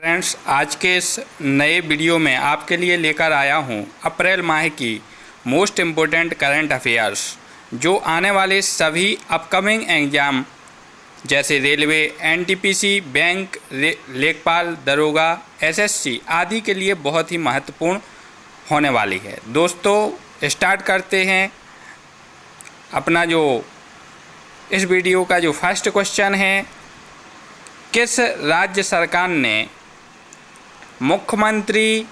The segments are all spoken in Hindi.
फ्रेंड्स, आज के इस नए वीडियो में आपके लिए लेकर आया हूं अप्रैल माह की मोस्ट इम्पोर्टेंट करंट अफेयर्स, जो आने वाले सभी अपकमिंग एग्ज़ाम जैसे रेलवे, एनटीपीसी, बैंक, लेखपाल, दरोगा, एसएससी आदि के लिए बहुत ही महत्वपूर्ण होने वाली है। दोस्तों, स्टार्ट करते हैं अपना जो इस वीडियो का जो फर्स्ट क्वेश्चन है। किस राज्य सरकार ने मुख्यमंत्री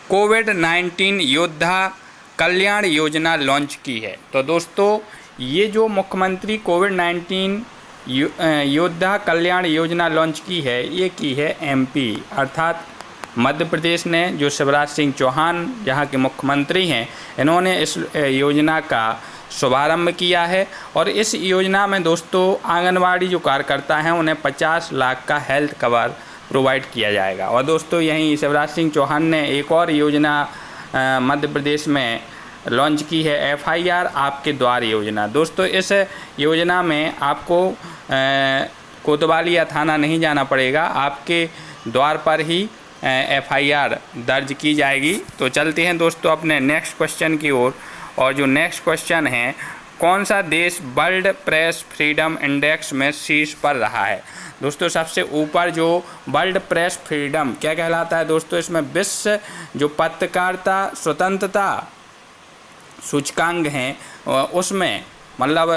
कोविड-19 योद्धा कल्याण योजना लॉन्च की है? तो दोस्तों, ये जो मुख्यमंत्री कोविड-19 योद्धा कल्याण योजना लॉन्च की है, ये की है एमपी अर्थात मध्य प्रदेश ने। जो शिवराज सिंह चौहान जहाँ के मुख्यमंत्री हैं, इन्होंने इस योजना का शुभारंभ किया है। और इस योजना में दोस्तों आंगनवाड़ी जो कार्यकर्ता हैं उन्हें 50 लाख का हेल्थ कवर प्रोवाइड किया जाएगा। और दोस्तों, यहीं शिवराज सिंह चौहान ने एक और योजना मध्य प्रदेश में लॉन्च की है, FIR आपके द्वार योजना। दोस्तों, इस योजना में आपको कोतवाली या थाना नहीं जाना पड़ेगा, आपके द्वार पर ही FIR दर्ज की जाएगी। तो चलते हैं दोस्तों अपने नेक्स्ट क्वेश्चन की ओर। और जो नेक्स्ट क्वेश्चन है, कौन सा देश वर्ल्ड प्रेस फ्रीडम इंडेक्स में शीर्ष पर रहा है? दोस्तों, सबसे ऊपर जो वर्ल्ड प्रेस फ्रीडम क्या कहलाता है दोस्तों, इसमें विश्व जो पत्रकारिता स्वतंत्रता सूचकांक हैं उसमें मतलब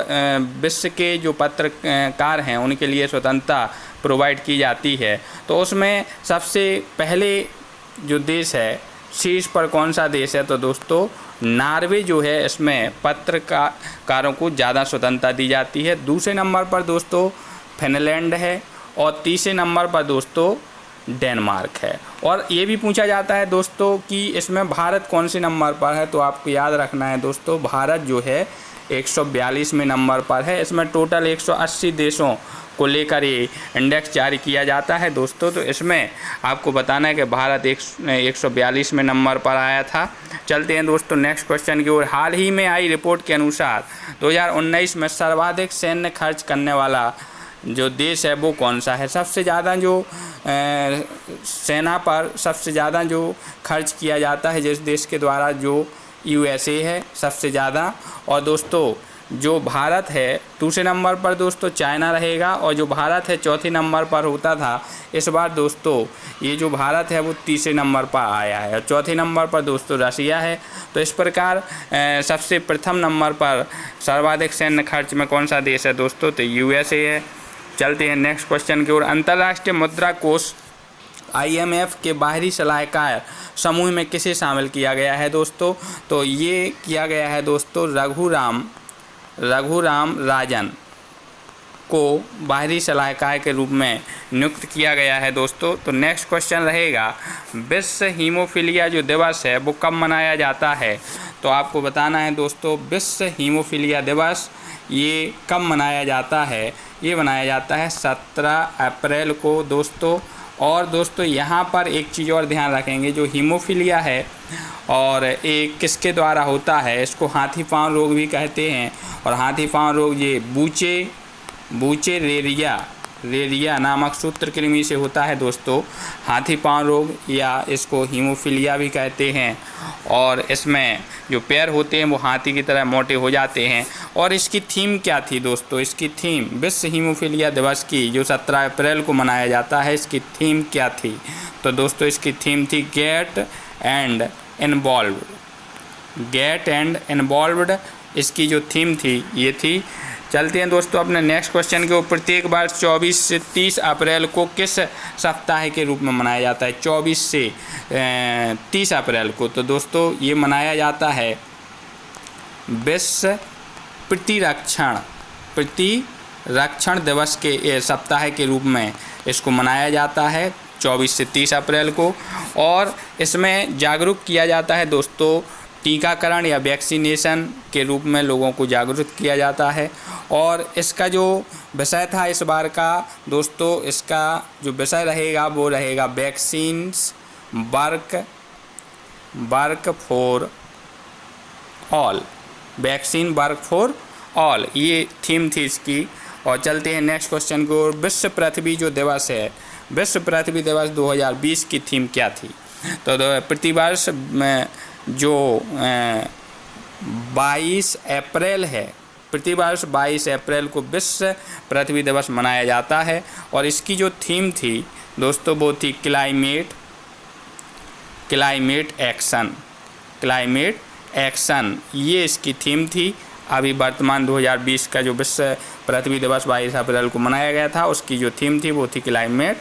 विश्व के जो पत्रकार हैं उनके लिए स्वतंत्रता प्रोवाइड की जाती है। तो उसमें सबसे पहले जो देश है शीर्ष पर कौन सा देश है? तो दोस्तों, नॉर्वे जो है, इसमें पत्रकारों को ज़्यादा स्वतंत्रता दी जाती है। दूसरे नंबर पर दोस्तों फिनलैंड है और तीसरे नंबर पर दोस्तों डेनमार्क है। और ये भी पूछा जाता है दोस्तों कि इसमें भारत कौन से नंबर पर है? तो आपको याद रखना है दोस्तों, भारत जो है 142वें नंबर पर है। इसमें टोटल 180 देशों को लेकर ये इंडेक्स जारी किया जाता है दोस्तों। तो इसमें आपको बताना है कि भारत 142वें नंबर पर आया था। चलते हैं दोस्तों नेक्स्ट क्वेश्चन की ओर। हाल ही में आई रिपोर्ट के अनुसार 2019 में सर्वाधिक सैन्य खर्च करने वाला जो देश है वो कौन सा है? सबसे ज़्यादा जो सेना पर सबसे ज़्यादा जो खर्च किया जाता है जिस देश के द्वारा, जो USA है सबसे ज़्यादा। और दोस्तों, जो भारत है दूसरे नंबर पर दोस्तों चाइना रहेगा, और जो भारत है चौथे नंबर पर होता था। इस बार दोस्तों ये जो भारत है वो तीसरे नंबर पर आया है और चौथे नंबर पर दोस्तों रशिया है। तो इस प्रकार सबसे प्रथम नंबर पर सर्वाधिक सैन्य खर्च में कौन सा देश है दोस्तों? तो USA है। चलते हैं नेक्स्ट क्वेश्चन की ओर। अंतर्राष्ट्रीय मुद्रा कोष IMF के बाहरी सलाहकार समूह में किसे शामिल किया गया है दोस्तों? तो ये किया गया है दोस्तों रघुराम राजन को बाहरी सलाहकार के रूप में नियुक्त किया गया है दोस्तों। तो नेक्स्ट क्वेश्चन रहेगा, विश्व हीमोफीलिया जो दिवस है वो कब मनाया जाता है? तो आपको बताना है दोस्तों, विश्व हीमोफीलिया दिवस ये कब मनाया जाता है? ये मनाया जाता है 17 अप्रैल को दोस्तों। और दोस्तों, यहाँ पर एक चीज़ और ध्यान रखेंगे, जो हीमोफीलिया है और एक किसके द्वारा होता है, इसको हाथी पाँव रोग भी कहते हैं। और हाथी पाँव रोग ये बूचे रेरिया नामक सूत्रकृमि से होता है दोस्तों, हाथी पाँव रोग, या इसको हीमोफीलिया भी कहते हैं। और इसमें जो पैर होते हैं वो हाथी की तरह मोटे हो जाते हैं। और इसकी थीम क्या थी दोस्तों? इसकी थीम विश्व हीमोफीलिया दिवस की जो 17 अप्रैल को मनाया जाता है, इसकी थीम क्या थी? तो दोस्तों इसकी थीम थी गेट एंड इन्वॉल्व्ड। इसकी जो थीम थी ये थी। चलते हैं दोस्तों अपने नेक्स्ट क्वेश्चन के ऊपर। प्रत्येक वर्ष 24 से 30 अप्रैल को किस सप्ताह के रूप में मनाया जाता है? 24 से 30 अप्रैल को तो दोस्तों ये मनाया जाता है विश्व प्रतिरक्षण दिवस के सप्ताह के रूप में इसको मनाया जाता है 24 से 30 अप्रैल को। और इसमें जागरूक किया जाता है दोस्तों, टीकाकरण या वैक्सीनेशन के रूप में लोगों को जागरूक किया जाता है। और इसका जो विषय था इस बार का दोस्तों, इसका जो विषय रहेगा वो रहेगा vaccines work for all. Vaccine work for all, ये थीम थी इसकी। और चलते हैं नेक्स्ट क्वेश्चन को। विश्व पृथ्वी जो दिवस है विश्व पृथ्वी दिवस 2020 की थीम क्या थी? तो प्रतिवर्ष जो 22 अप्रैल है, प्रतिवर्ष 22 अप्रैल को विश्व पृथ्वी दिवस मनाया जाता है और इसकी जो थीम थी दोस्तों वो थी क्लाइमेट एक्शन, ये इसकी थीम थी। अभी वर्तमान 2020 का जो विश्व पृथ्वी दिवस 22 अप्रैल को मनाया गया था उसकी जो थीम थी वो थी क्लाइमेट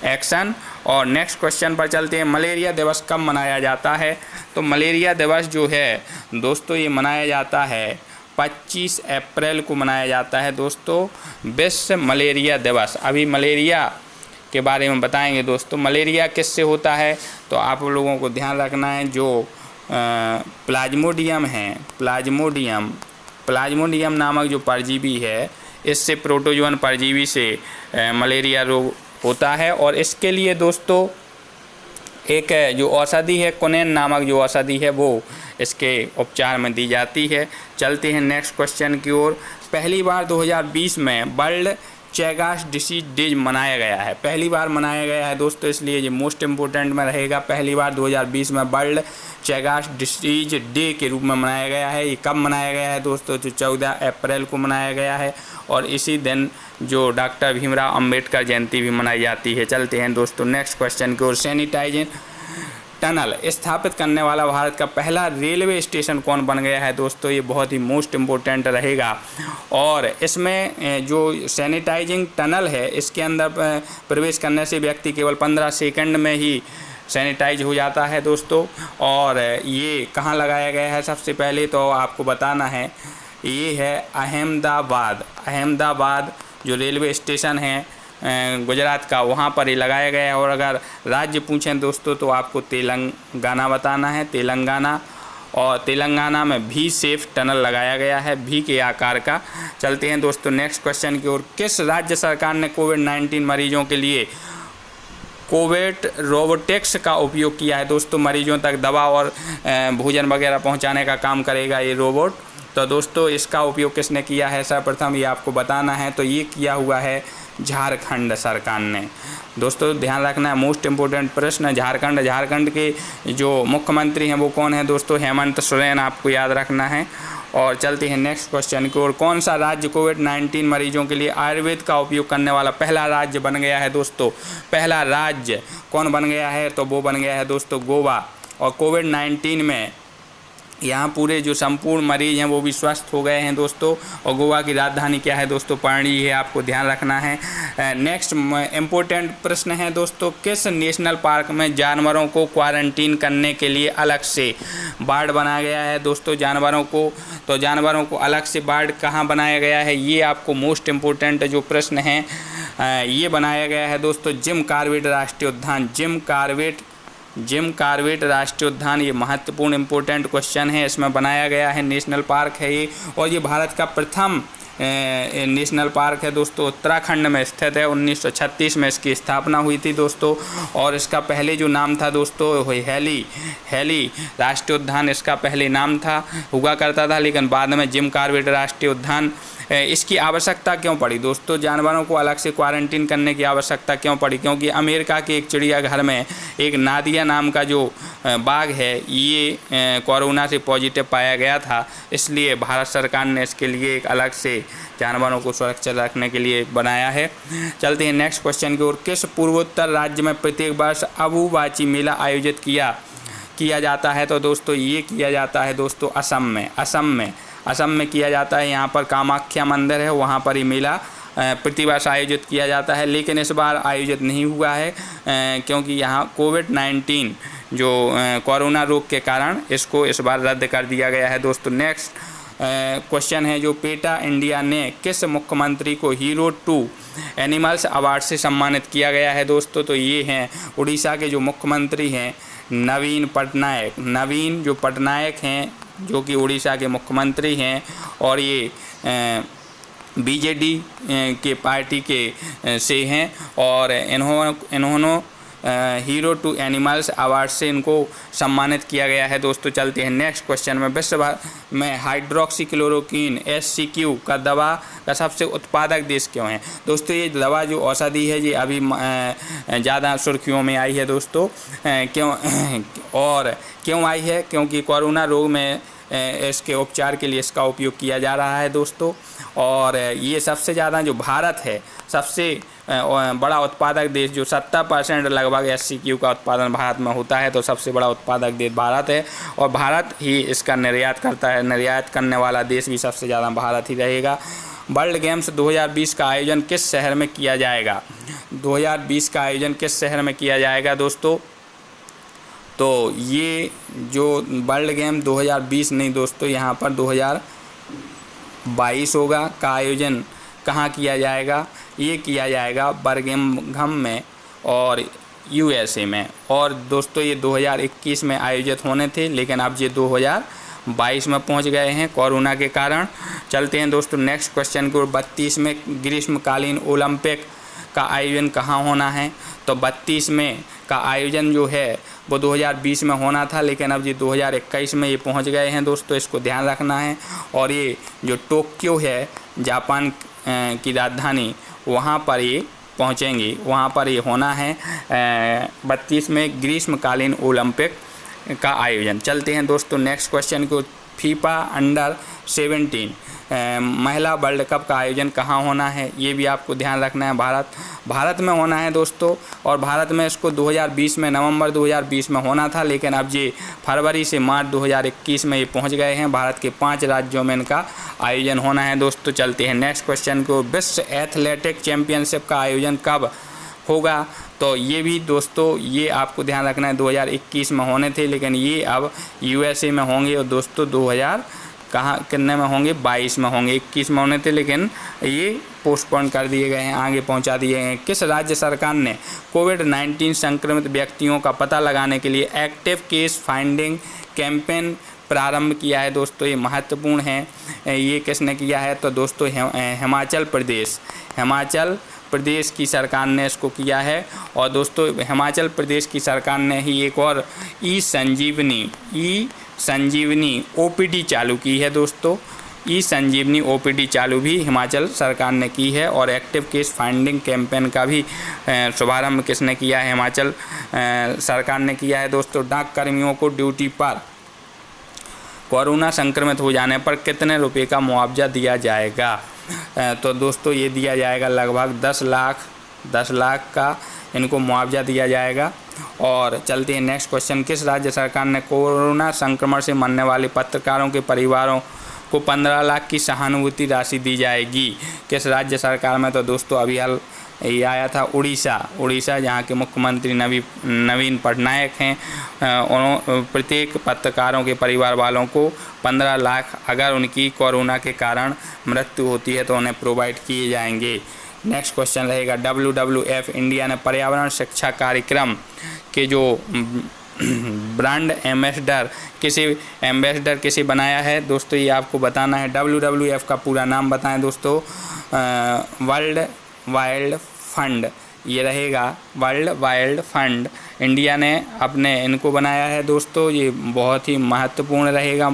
एक्शन। और नेक्स्ट क्वेश्चन पर चलते हैं, मलेरिया दिवस कब मनाया जाता है? तो मलेरिया दिवस जो है दोस्तों ये मनाया जाता है 25 अप्रैल को मनाया जाता है दोस्तों, विश्व मलेरिया दिवस। अभी मलेरिया के बारे में बताएंगे दोस्तों। मलेरिया किससे होता है? तो आप लोगों को ध्यान रखना है, जो प्लाज्मोडियम है, प्लाज्मोडियम नामक जो परजीवी है, इससे प्रोटोजोअन परजीवी से मलेरिया रोग होता है। और इसके लिए दोस्तों एक जो औषधि है, क्विनोन नामक जो औषधि है वो इसके उपचार में दी जाती है। चलते हैं नेक्स्ट क्वेश्चन की ओर। पहली बार 2020 में वर्ल्ड चैगास डिसीज डे मनाया गया है, पहली बार मनाया गया है दोस्तों, इसलिए ये मोस्ट इम्पोर्टेंट में रहेगा। पहली बार 2020 में वर्ल्ड चैगास डिसीज डे के रूप में मनाया गया है। ये कब मनाया गया है दोस्तों? तो 14 अप्रैल को मनाया गया है और इसी दिन जो डॉक्टर भीमराव अंबेडकर जयंती भी मनाई जाती है। चलते हैं दोस्तों नेक्स्ट क्वेश्चन की ओर। सैनिटाइजिंग टनल स्थापित करने वाला भारत का पहला रेलवे स्टेशन कौन बन गया है दोस्तों? ये बहुत ही मोस्ट इम्पोर्टेंट रहेगा। और इसमें जो सैनिटाइजिंग टनल है, इसके अंदर प्रवेश करने से व्यक्ति केवल 15 सेकंड में ही सैनिटाइज हो जाता है दोस्तों। और ये कहाँ लगाया गया है? सबसे पहले तो आपको बताना है, ये है अहमदाबाद जो रेलवे स्टेशन है गुजरात का, वहाँ पर ही लगाया गया है। और अगर राज्य पूछें दोस्तों तो आपको तेलंगाना बताना है, तेलंगाना। और तेलंगाना में भी सेफ टनल लगाया गया है, भी के आकार का। चलते हैं दोस्तों नेक्स्ट क्वेश्चन की ओर। किस राज्य सरकार ने कोविड-19 मरीजों के लिए कोविड रोबोटिक्स का उपयोग किया है दोस्तों? मरीजों तक दवा और भोजन वगैरह पहुंचाने का काम करेगा ये रोबोट। तो दोस्तों इसका उपयोग किसने किया है सर्वप्रथम, ये आपको बताना है। तो ये किया हुआ है झारखंड सरकार ने। दोस्तों ध्यान रखना है, मोस्ट इम्पोर्टेंट प्रश्न। झारखंड के जो मुख्यमंत्री हैं वो कौन है दोस्तों? हेमंत सोरेन, आपको याद रखना है। और चलते हैं नेक्स्ट क्वेश्चन की ओर। कौन सा राज्य कोविड-19 मरीजों के लिए आयुर्वेद का उपयोग करने वाला पहला राज्य बन गया है दोस्तों? पहला राज्य कौन बन गया है? तो वो बन गया है दोस्तों गोवा। और कोविड-19 में यहाँ पूरे जो संपूर्ण मरीज हैं वो भी स्वस्थ हो गए हैं दोस्तों। और गोवा की राजधानी क्या है दोस्तों? पणजी है, आपको ध्यान रखना है। नेक्स्ट इम्पोर्टेंट प्रश्न है दोस्तों, किस नेशनल पार्क में जानवरों को क्वारंटीन करने के लिए अलग से वार्ड बनाया गया है दोस्तों? जानवरों को अलग से वार्ड कहाँ बनाया गया है? ये आपको मोस्ट इम्पोर्टेंट जो प्रश्न है ये बनाया गया है दोस्तों जिम कॉर्बेट राष्ट्रीय उद्यान, जिम कॉर्बेट राष्ट्रीय उद्यान। ये महत्वपूर्ण इम्पोर्टेंट क्वेश्चन है, इसमें बनाया गया है, नेशनल पार्क है ये। और ये भारत का प्रथम नेशनल पार्क है दोस्तों, उत्तराखंड में स्थित है। 1936 में इसकी स्थापना हुई थी दोस्तों। और इसका पहले जो नाम था दोस्तों हेली राष्ट्रीय उद्यान इसका पहले नाम हुआ करता था, लेकिन बाद में जिम कॉर्बेट राष्ट्रीय उद्यान। इसकी आवश्यकता क्यों पड़ी दोस्तों? जानवरों को अलग से क्वारंटीन करने की आवश्यकता क्यों पड़ी? क्योंकि अमेरिका के एक चिड़ियाघर में एक नादिया नाम का जो बाघ है ये कोरोना से पॉजिटिव पाया गया था, इसलिए भारत सरकार ने इसके लिए एक अलग से जानवरों को सुरक्षित रखने के लिए बनाया है। चलते हैं नेक्स्ट क्वेश्चन की ओर। किस पूर्वोत्तर राज्य में प्रत्येक वर्ष अम्बुबाची मेला आयोजित किया जाता है? तो दोस्तों ये किया जाता है दोस्तों असम में किया जाता है। यहाँ पर कामाख्या मंदिर है, वहाँ पर ही मेला प्रतिवर्ष आयोजित किया जाता है, लेकिन इस बार आयोजित नहीं हुआ है क्योंकि यहाँ कोविड-19 जो कोरोना रोग के कारण इसको इस बार रद्द कर दिया गया है दोस्तों। नेक्स्ट क्वेश्चन है जो पेटा इंडिया ने किस मुख्यमंत्री को हीरो टू एनिमल्स अवार्ड से सम्मानित किया गया है दोस्तों? तो ये हैं उड़ीसा के जो मुख्यमंत्री हैं नवीन पटनायक हैं, जो कि उड़ीसा के मुख्यमंत्री हैं। और ये बीजेडी के पार्टी के से हैं और हीरो टू एनिमल्स अवार्ड से इनको सम्मानित किया गया है। दोस्तों चलते हैं नेक्स्ट क्वेश्चन में। विश्व भर में हाइड्रोक्सीक्लोरोक्वीन HCQ का दवा का सबसे उत्पादक देश क्यों है? दोस्तों ये दवा जो औषधि है ये अभी ज़्यादा सुर्खियों में आई है दोस्तों। क्यों आई है? क्योंकि कोरोना रोग में इसके उपचार के लिए इसका उपयोग किया जा रहा है दोस्तों। और ये सबसे ज़्यादा जो भारत है सबसे बड़ा उत्पादक देश, जो 70% लगभग HCQ का उत्पादन भारत में होता है, तो सबसे बड़ा उत्पादक देश भारत है और भारत ही इसका निर्यात करता है। निर्यात करने वाला देश भी सबसे ज़्यादा भारत ही रहेगा। वर्ल्ड गेम्स 2020 का आयोजन किस शहर में किया जाएगा? 2020 का आयोजन किस शहर में किया जाएगा दोस्तों? तो ये जो वर्ल्ड गेम 2020 नहीं दोस्तों, यहाँ पर 2022 होगा का आयोजन कहाँ किया जाएगा? ये किया जाएगा बर्मिंघम में और USA में। और दोस्तों ये 2021 में आयोजित होने थे, लेकिन अब ये 2022 में पहुंच गए हैं कोरोना के कारण। चलते हैं दोस्तों नेक्स्ट क्वेश्चन को। 32 में ग्रीष्मकालीन ओलंपिक का आयोजन कहाँ होना है? तो 32 में का आयोजन जो है वो 2020 में होना था, लेकिन अब ये 2021 में ये पहुंच गए हैं दोस्तों, इसको ध्यान रखना है। और ये जो टोक्यो है जापान की राजधानी, वहाँ पर ये पहुँचेंगे, वहाँ पर ये होना है 32 में ग्रीष्मकालीन ओलंपिक का आयोजन। चलते हैं दोस्तों नेक्स्ट क्वेश्चन को। फीफा अंडर-17 महिला वर्ल्ड कप का आयोजन कहाँ होना है? ये भी आपको ध्यान रखना है। भारत में होना है दोस्तों। और भारत में इसको 2020 में नवंबर 2020 में होना था, लेकिन अब ये फरवरी से मार्च 2021 में ये पहुंच गए हैं। भारत के 5 राज्यों में इनका आयोजन होना है दोस्तों। चलते हैं नेक्स्ट क्वेश्चन को। विश्व एथलेटिक चैम्पियनशिप का आयोजन कब होगा? तो ये भी दोस्तों ये आपको ध्यान रखना है, 2021 में होने थे, लेकिन ये अब USA में होंगे। और दोस्तों 2000 में होंगे? 22 में होंगे। 21 में होने थे, लेकिन ये पोस्टपोन कर दिए गए हैं, आगे पहुंचा दिए गए हैं। किस राज्य सरकार ने कोविड-19 संक्रमित व्यक्तियों का पता लगाने के लिए एक्टिव केस फाइंडिंग कैंपेन प्रारंभ किया है? दोस्तों ये महत्वपूर्ण है। ये किसने किया है? तो दोस्तों हिमाचल प्रदेश की सरकार ने इसको किया है। और दोस्तों हिमाचल प्रदेश की सरकार ने ही एक और ई संजीवनी OPD चालू की है दोस्तों। ई संजीवनी OPD चालू भी हिमाचल सरकार ने की है। और एक्टिव केस फाइंडिंग कैंपेन का भी शुभारंभ किसने किया है? हिमाचल सरकार ने किया है दोस्तों। डाक कर्मियों को ड्यूटी पर कोरोना संक्रमित हो जाने पर कितने रुपए का मुआवजा दिया जाएगा? तो दोस्तों ये दिया जाएगा लगभग 10 लाख का इनको मुआवजा दिया जाएगा। और चलते हैं नेक्स्ट क्वेश्चन। किस राज्य सरकार ने कोरोना संक्रमण से मरने वाले पत्रकारों के परिवारों को 15 लाख की सहानुभूति राशि दी जाएगी? किस राज्य सरकार में? तो दोस्तों अभी हाल ये आया था उड़ीसा, जहाँ के मुख्यमंत्री नवीन पटनायक हैं। प्रत्येक पत्रकारों के परिवार वालों को 15 लाख अगर उनकी कोरोना के कारण मृत्यु होती है तो उन्हें प्रोवाइड किए जाएंगे। नेक्स्ट क्वेश्चन रहेगा। WWF इंडिया ने पर्यावरण शिक्षा कार्यक्रम के जो ब्रांड एम्बेसडर किसे बनाया है? दोस्तों ये आपको बताना है। WWF का पूरा नाम बताएं दोस्तों। वर्ल्ड वाइल्ड फंड, ये रहेगा वर्ल्ड वाइल्ड फंड। इंडिया ने अपने इनको बनाया है दोस्तों। ये बहुत ही महत्वपूर्ण रहेगा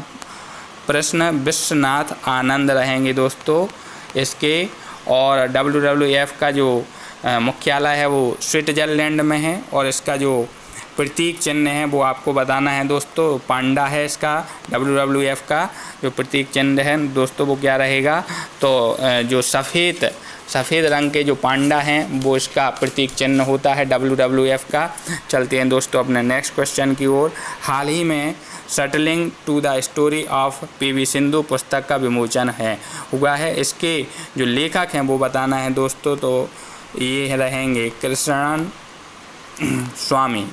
प्रश्न। विश्वनाथ आनंद रहेंगे दोस्तों इसके। और WWF का जो मुख्यालय है वो स्विट्जरलैंड में है। और इसका जो प्रतीक चिन्ह है वो आपको बताना है दोस्तों। पांडा है इसका। WWF का जो प्रतीक चिन्ह है दोस्तों वो क्या रहेगा? तो जो सफ़ेद रंग के जो पांडा हैं वो इसका प्रतीक चिन्ह होता है WWF का। चलते हैं दोस्तों अपने नेक्स्ट क्वेश्चन की ओर। हाल ही में settling to the story of PV Sindhu पुस्तक का विमोचन हुआ है। इसके जो लेखक हैं वो बताना है दोस्तों। तो ये रहेंगे कृष्णन स्वामी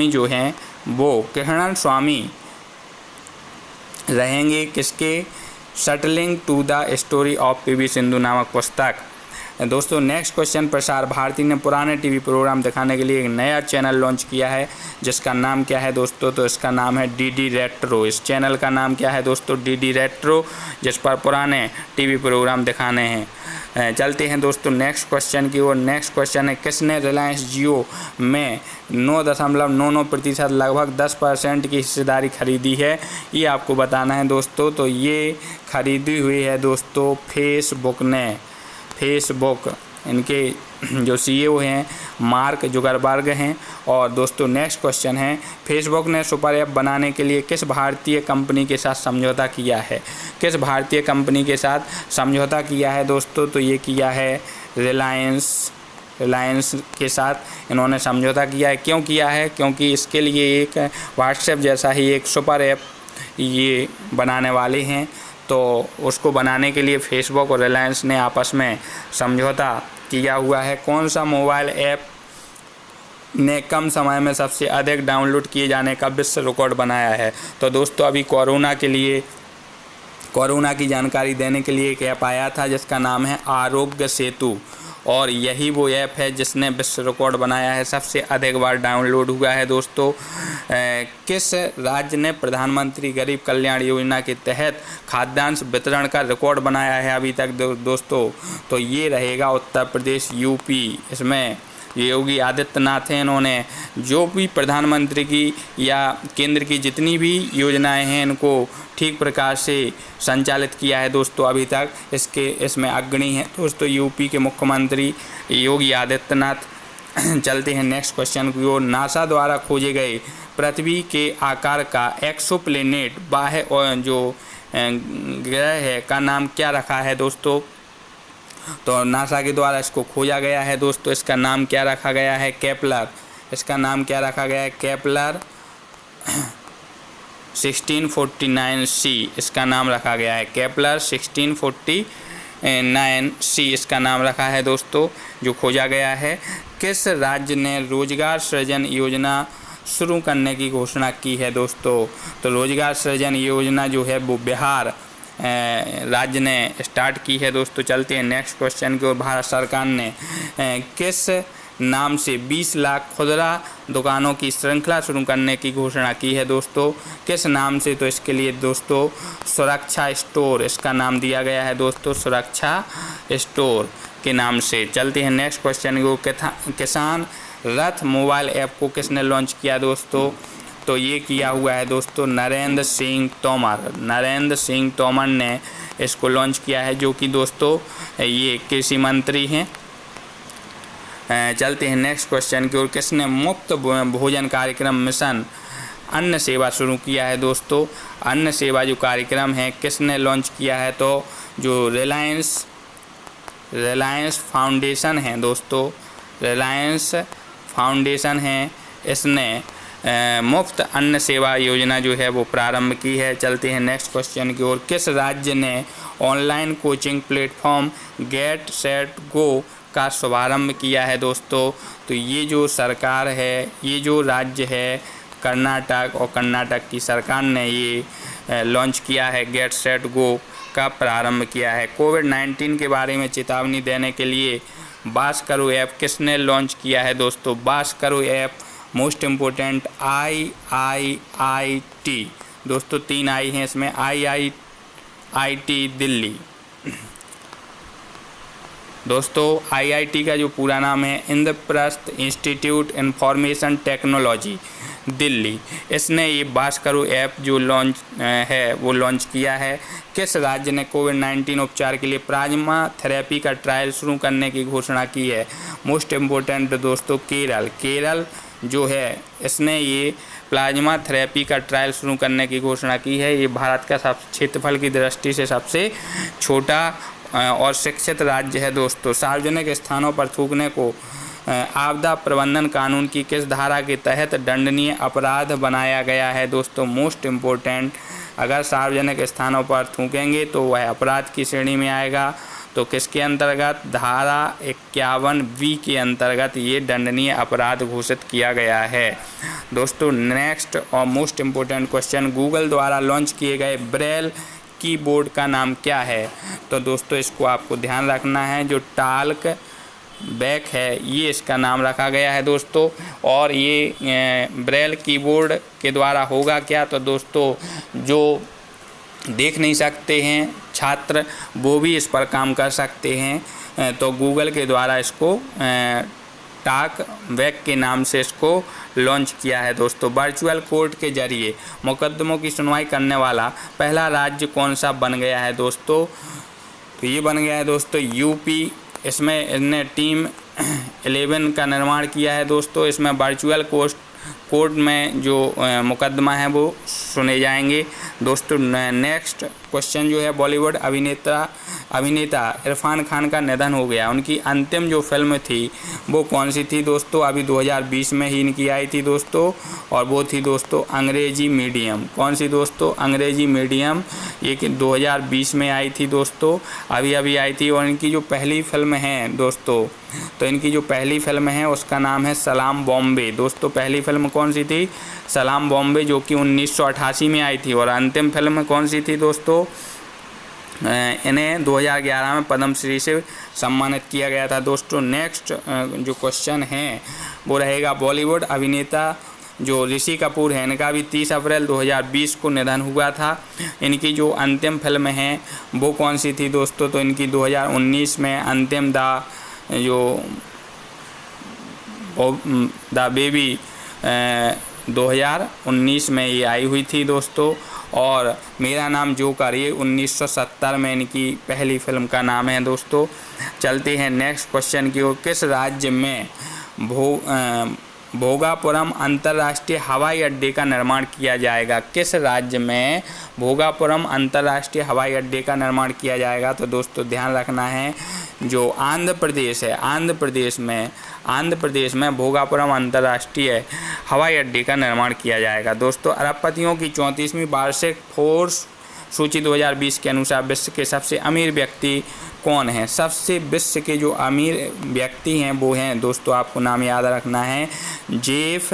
जो हैं वो कृष्णन स्वामी रहेंगे। किसके? Settling to the story of PV Sindhu नामक पुस्तक दोस्तों नेक्स्ट क्वेश्चन, प्रसार भारती ने पुराने टीवी प्रोग्राम दिखाने के लिए एक नया चैनल लॉन्च किया है, जिसका नाम क्या है दोस्तों? तो इसका नाम है डीडी रेट्रो। इस चैनल का नाम क्या है दोस्तों? डीडी रेट्रो, जिस पर पुराने टीवी प्रोग्राम दिखाने हैं। चलते हैं दोस्तों नेक्स्ट क्वेश्चन की ओर। नेक्स्ट क्वेश्चन है, किसने रिलायंस जियो में 9.99% लगभग 10% की हिस्सेदारी खरीदी है? ये आपको बताना है दोस्तों। तो ये खरीदी हुई है दोस्तों फेसबुक ने। फेसबुक, इनके जो CEO हैं मार्क जुकरबर्ग हैं। और दोस्तों नेक्स्ट क्वेश्चन है, फेसबुक ने सुपर ऐप बनाने के लिए किस भारतीय कंपनी के साथ समझौता किया है? किस भारतीय कंपनी के साथ समझौता किया है दोस्तों? तो ये किया है रिलायंस के साथ इन्होंने समझौता किया है। क्यों किया है? क्योंकि इसके लिए एक व्हाट्सएप जैसा ही एक सुपर ऐप ये बनाने वाले हैं, तो उसको बनाने के लिए फेसबुक और रिलायंस ने आपस में समझौता किया हुआ है। कौन सा मोबाइल ऐप ने कम समय में सबसे अधिक डाउनलोड किए जाने का विश्व रिकॉर्ड बनाया है? तो दोस्तों अभी कोरोना की जानकारी देने के लिए एक ऐप आया था जिसका नाम है आरोग्य सेतु, और यही वो ऐप है जिसने विश्व रिकॉर्ड बनाया है, सबसे अधिक बार डाउनलोड हुआ है दोस्तों। किस राज्य ने प्रधानमंत्री गरीब कल्याण योजना के तहत खाद्यान्न वितरण का रिकॉर्ड बनाया है अभी तक दोस्तों? तो ये रहेगा उत्तर प्रदेश, यूपी। इसमें योगी आदित्यनाथ हैं, इन्होंने जो भी प्रधानमंत्री की या केंद्र की जितनी भी योजनाएं हैं इनको ठीक प्रकार से संचालित किया है दोस्तों अभी तक। इसमें अग्रणी हैं दोस्तों यूपी के मुख्यमंत्री योगी आदित्यनाथ। चलते हैं नेक्स्ट क्वेश्चन की ओर। नासा द्वारा खोजे गए पृथ्वी के आकार का एक्सोप्लैनेट बाह्य और जो ग्रह है का नाम क्या रखा है दोस्तों? तो नासा के द्वारा इसको खोजा गया है दोस्तों। इसका नाम क्या रखा गया है? केपलर। इसका नाम क्या रखा गया है? केपलर 1649c इसका नाम रखा गया है। केपलर 1649c इसका नाम रखा है दोस्तों, जो खोजा गया है। किस राज्य ने रोजगार सृजन योजना शुरू करने की घोषणा की है दोस्तों? तो रोजगार सृजन योजना जो है वो बिहार राज्य ने स्टार्ट की है दोस्तों। चलते हैं नेक्स्ट क्वेश्चन की ओर। भारत सरकार ने किस नाम से 20 लाख खुदरा दुकानों की श्रृंखला शुरू करने की घोषणा की है दोस्तों? किस नाम से? तो इसके लिए दोस्तों सुरक्षा स्टोर इसका नाम दिया गया है दोस्तों, सुरक्षा स्टोर के नाम से। चलते हैं नेक्स्ट क्वेश्चन की ओर। किसान रथ मोबाइल ऐप को किसने लॉन्च किया दोस्तों? तो ये किया हुआ है दोस्तों नरेंद्र सिंह तोमर। नरेंद्र सिंह तोमर ने इसको लॉन्च किया है, जो कि दोस्तों ये कृषि मंत्री हैं। चलते हैं नेक्स्ट क्वेश्चन की ओर। किसने मुफ्त भोजन कार्यक्रम मिशन अन्न सेवा शुरू किया है दोस्तों? अन्न सेवा जो कार्यक्रम है किसने लॉन्च किया है? तो जो रिलायंस फाउंडेशन है दोस्तों, रिलायंस फाउंडेशन है, इसने मुफ्त अन्न सेवा योजना जो है वो प्रारंभ की है। चलते हैं नेक्स्ट क्वेश्चन की ओर। किस राज्य ने online coaching platform get set go का शुभारंभ किया है दोस्तों? तो ये जो सरकार है, ये जो राज्य है कर्नाटक, और कर्नाटक की सरकार ने ये लॉन्च किया है, गेट सेट गो का प्रारंभ किया है। कोविड-19 के बारे में चेतावनी देने के लिए बास करो ऐप किसने लॉन्च किया है दोस्तों? बास करो ऐप मोस्ट इम्पोर्टेंट IIIT दोस्तों, 3 आई हैं इसमें, IIIT दिल्ली दोस्तों। IIT का जो पूरा नाम है Indraprastha institute information technology Delhi. इसने ये बास करो ऐप जो लॉन्च है वो लॉन्च किया है। किस राज्य ने कोविड-19 उपचार के लिए प्लाज्मा थेरेपी का ट्रायल शुरू करने की घोषणा की है? मोस्ट इम्पोर्टेंट दोस्तों केरल। केरल जो है इसने ये प्लाज्मा थेरेपी का ट्रायल शुरू करने की घोषणा की है। ये भारत का क्षेत्रफल की दृष्टि से सबसे छोटा और शिक्षित राज्य है दोस्तों। सार्वजनिक स्थानों पर थूकने को आपदा प्रबंधन कानून की किस धारा के तहत दंडनीय अपराध बनाया गया है दोस्तों? मोस्ट इम्पोर्टेंट, अगर सार्वजनिक स्थानों पर थूकेंगे तो वह अपराध की श्रेणी में आएगा। तो किसके अंतर्गत? धारा 51V के अंतर्गत ये दंडनीय अपराध घोषित किया गया है दोस्तों। नेक्स्ट और मोस्ट इम्पोर्टेंट क्वेश्चन, गूगल द्वारा लॉन्च किए गए ब्रेल कीबोर्ड का नाम क्या है? तो दोस्तों इसको आपको ध्यान रखना है, जो टाल्क बैक है ये इसका नाम रखा गया है दोस्तों। और ये ब्रेल कीबोर्ड के द्वारा होगा क्या? तो दोस्तों जो देख नहीं सकते हैं छात्र वो भी इस पर काम कर सकते हैं। तो गूगल के द्वारा इसको टाक बैक के नाम से इसको लॉन्च किया है दोस्तों। वर्चुअल कोर्ट के जरिए मुकदमों की सुनवाई करने वाला पहला राज्य कौन सा बन गया है दोस्तों? तो ये बन गया है दोस्तों यूपी। इसमें इनने टीम 11 का निर्माण किया है दोस्तों। इसमें वर्चुअल कोर्ट में जो मुकदमा है वो सुने जाएंगे दोस्तों। नेक्स्ट क्वेश्चन जो है, बॉलीवुड अभिनेता इरफान खान का निधन हो गया, उनकी अंतिम जो फिल्म थी वो कौन सी थी दोस्तों? अभी 2020 में ही इनकी आई थी दोस्तों, और वो थी दोस्तों अंग्रेजी मीडियम। कौन सी दोस्तों? अंग्रेजी मीडियम। ये 2020 में आई थी दोस्तों, अभी आई थी। और इनकी जो पहली फिल्म है दोस्तों, तो इनकी जो पहली फिल्म है उसका नाम है सलाम बॉम्बे दोस्तों। पहली फिल्म कौन सी थी? सलाम बॉम्बे, जो कि 1988 में आई थी। और अंतिम फिल्म कौन सी थी दोस्तों? इन्हें 2011 में पद्मश्री से सम्मानित किया गया था दोस्तों। नेक्स्ट जो क्वेश्चन है वो रहेगा, बॉलीवुड अभिनेता जो ऋषि कपूर है, इनका भी 30 अप्रैल 2020 को निधन हुआ था। इनकी जो अंतिम फिल्म है वो कौन सी थी दोस्तों? तो इनकी 2019 में अंतिम द बेबी 2019 में ये आई हुई थी दोस्तों। और मेरा नाम जोकर, ये 1970 में इनकी पहली फिल्म का नाम है दोस्तों। चलते हैं नेक्स्ट क्वेश्चन की ओर। किस राज्य में भोगापुरम अंतर्राष्ट्रीय हवाई अड्डे का निर्माण किया जाएगा? किस राज्य में भोगापुरम अंतर्राष्ट्रीय हवाई अड्डे का निर्माण किया जाएगा? तो दोस्तों ध्यान रखना है, जो आंध्र प्रदेश है, आंध्र प्रदेश में भोगापुरम अंतर्राष्ट्रीय हवाई अड्डे का निर्माण किया जाएगा दोस्तों। अरबपतियों की 34वीं वार्षिक फोर्स सूची 2020 के अनुसार विश्व के सबसे अमीर व्यक्ति कौन है? सबसे विश्व के जो अमीर व्यक्ति हैं वो हैं दोस्तों, आपको नाम याद रखना है, जेफ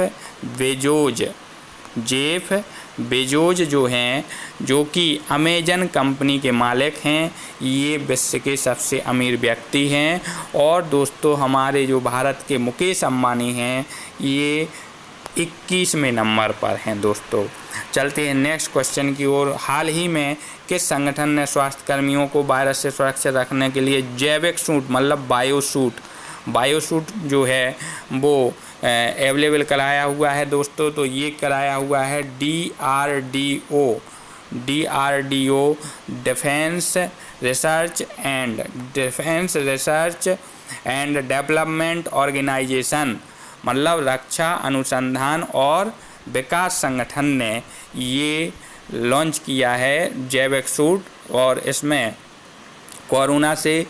बेजोज जो हैं, जो कि अमेजन कंपनी के मालिक हैं, ये विश्व के सबसे अमीर व्यक्ति हैं। और दोस्तों हमारे जो भारत के मुकेश अंबानी हैं, ये 21वें नंबर पर हैं दोस्तों। चलते हैं नेक्स्ट क्वेश्चन की ओर। हाल ही में किस संगठन ने स्वास्थ्य कर्मियों को वायरस से सुरक्षित रखने के लिए जैविक सूट मतलब बायोसूट जो है वो अवेलेबल कराया हुआ है दोस्तों? तो ये कराया हुआ है DRDO defence research and development organisation, मतलब रक्षा अनुसंधान और विकास संगठन ने ये लॉन्च किया है जैविक सूट। और इसमें कोरोना से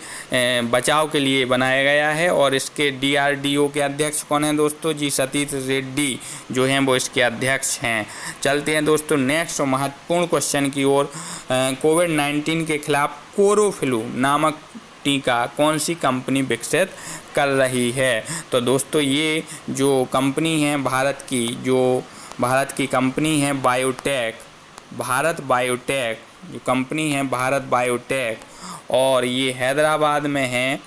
बचाव के लिए बनाया गया है। और इसके DRDO के अध्यक्ष कौन हैं दोस्तों? जी सतीश रेड्डी जो हैं वो इसके अध्यक्ष हैं। चलते हैं दोस्तों नेक्स्ट महत्वपूर्ण क्वेश्चन की ओर। कोविड-19 के खिलाफ कोरोफ्लू नामक टीका कौन सी कंपनी विकसित कर रही है? तो दोस्तों ये जो कंपनी है भारत की कंपनी है भारत बायोटेक जो कंपनी है भारत बायोटेक, और ये हैदराबाद में है,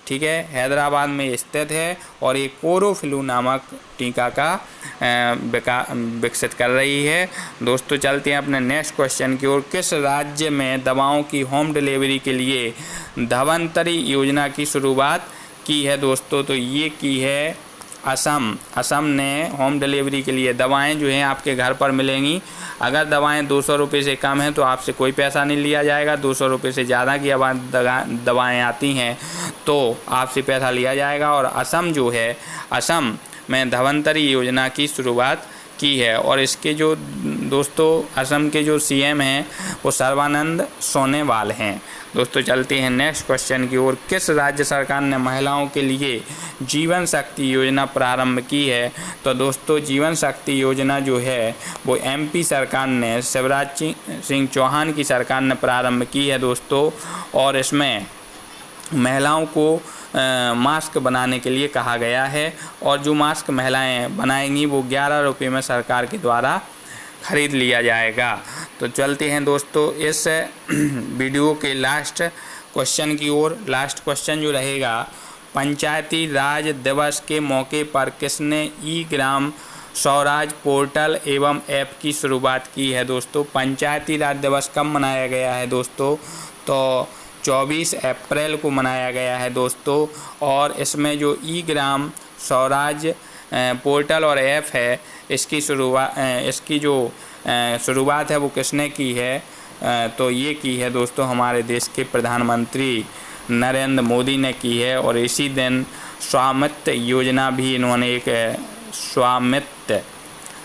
ठीक है, हैदराबाद में स्थित है। और ये कोरोफ्लू नामक टीका का विकसित कर रही है दोस्तों। चलते हैं अपने नेक्स्ट क्वेश्चन की ओर। किस राज्य में दवाओं की होम डिलीवरी के लिए धन्वंतरी योजना की शुरुआत की है दोस्तों? तो ये की है असम ने होम डिलीवरी के लिए दवाएं जो हैं आपके घर पर मिलेंगी। अगर दवाएं 200 रुपये से कम हैं तो आपसे कोई पैसा नहीं लिया जाएगा। 200 रुपये से ज़्यादा की दवाएं आती हैं तो आपसे पैसा लिया जाएगा। और असम में धन्वंतरी योजना की शुरुआत की है। और इसके जो दोस्तों असम के जो CM हैं वो सर्बानंद सोनोवाल हैं दोस्तों। चलते हैं नेक्स्ट क्वेश्चन की ओर। किस राज्य सरकार ने महिलाओं के लिए जीवन शक्ति योजना प्रारंभ की है? तो दोस्तों जीवन शक्ति योजना जो है वो MP सरकार ने, शिवराज सिंह चौहान की सरकार ने प्रारंभ की है दोस्तों। और इसमें महिलाओं को मास्क बनाने के लिए कहा गया है। और जो मास्क महिलाएं बनाएंगी वो 11 रुपये में सरकार के द्वारा खरीद लिया जाएगा। तो चलते हैं दोस्तों इस वीडियो के लास्ट क्वेश्चन की ओर। लास्ट क्वेश्चन जो रहेगा, पंचायती राज दिवस के मौके पर किसने ई ग्राम स्वराज पोर्टल एवं ऐप की शुरुआत की है दोस्तों। पंचायती राज दिवस कब मनाया गया है दोस्तों, तो 24 अप्रैल को मनाया गया है दोस्तों। और इसमें जो ई ग्राम स्वराज पोर्टल और ऐप है, इसकी शुरुआत है वो किसने की है, तो ये की है दोस्तों हमारे देश के प्रधानमंत्री नरेंद्र मोदी ने की है। और इसी दिन स्वामित्व योजना भी इन्होंने एक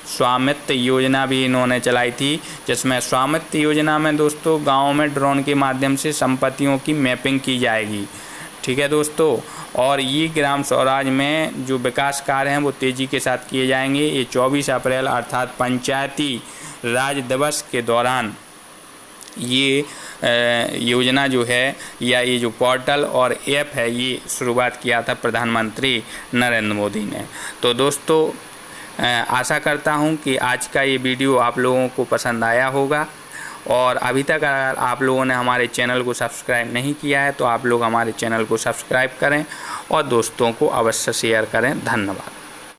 स्वामित्व योजना भी इन्होंने चलाई थी, जिसमें स्वामित्व योजना में दोस्तों गाँव में ड्रोन के माध्यम से संपत्तियों की मैपिंग की जाएगी। ठीक है दोस्तों। और ये ग्राम स्वराज में जो विकास कार्य हैं वो तेज़ी के साथ किए जाएंगे। ये 24 अप्रैल अर्थात पंचायती राज दिवस के दौरान ये योजना जो है या ये जो पोर्टल और ऐप है, ये शुरुआत किया था प्रधानमंत्री नरेंद्र मोदी ने। तो दोस्तों आशा करता हूँ कि आज का ये वीडियो आप लोगों को पसंद आया होगा। और अभी तक अगर आप लोगों ने हमारे चैनल को सब्सक्राइब नहीं किया है तो आप लोग हमारे चैनल को सब्सक्राइब करें और दोस्तों को अवश्य शेयर करें। धन्यवाद।